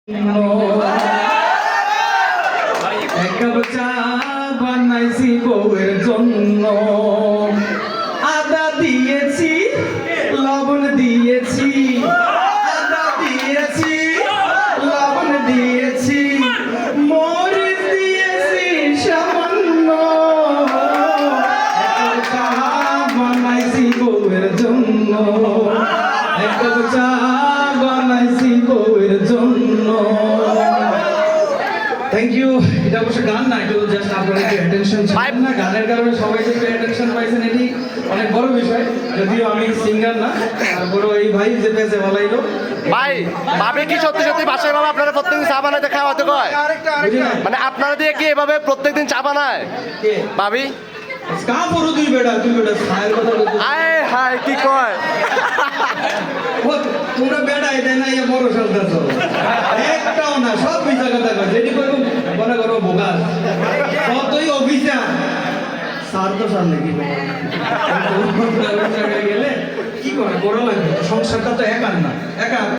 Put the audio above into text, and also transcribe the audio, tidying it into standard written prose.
এক কাপ চা বানাইছি বউয়ের জন্য, আদা দিয়েছি, লবণ দিয়েছি, আদা দিয়েছি, লবণ দিয়েছি, মরিচ দিয়েছি সামান্য। এক কাপ চা বানাইছি বউয়ের জন্য, এক কাপ চা বানাইছি বউয়ের জন্য। Thank you. এটা অবশ্য গান না, এটা জাস্ট আপনারা একটু অ্যাটেনশন চান না, গানের কারণে সবাই যে অ্যাটেনশন পাইছেন এটি অনেক বড় বিষয়। যদিও আমি সিঙ্গার না, তারপরে এই ভাই যে পেছে বলাইলো। ভাই ভাবি কি সত্যি সত্যি বাসায় বাবা আপনারা প্রত্যেকদিন চা বানাইতে খাওয়াতে কয়? মানে আপনারা দিয়ে কি এভাবে প্রত্যেকদিন চা বানায় ভাবি? কাপড় তুই বেটা, তুই বেটা ছায়ের কথা বলছিস। আয় হায় কি কয়? ও তোমরা বেটা এটাই না, ইয়ে বড় সন্তান একটাও না, সব মিথ্যা কথা কয়। যেটি করবো মনে করো বোকা, কতই অফিসার স্যার তো স্যার নাকি গেলে কি করে করা লাগবে, সংসারটা তো একার না, একা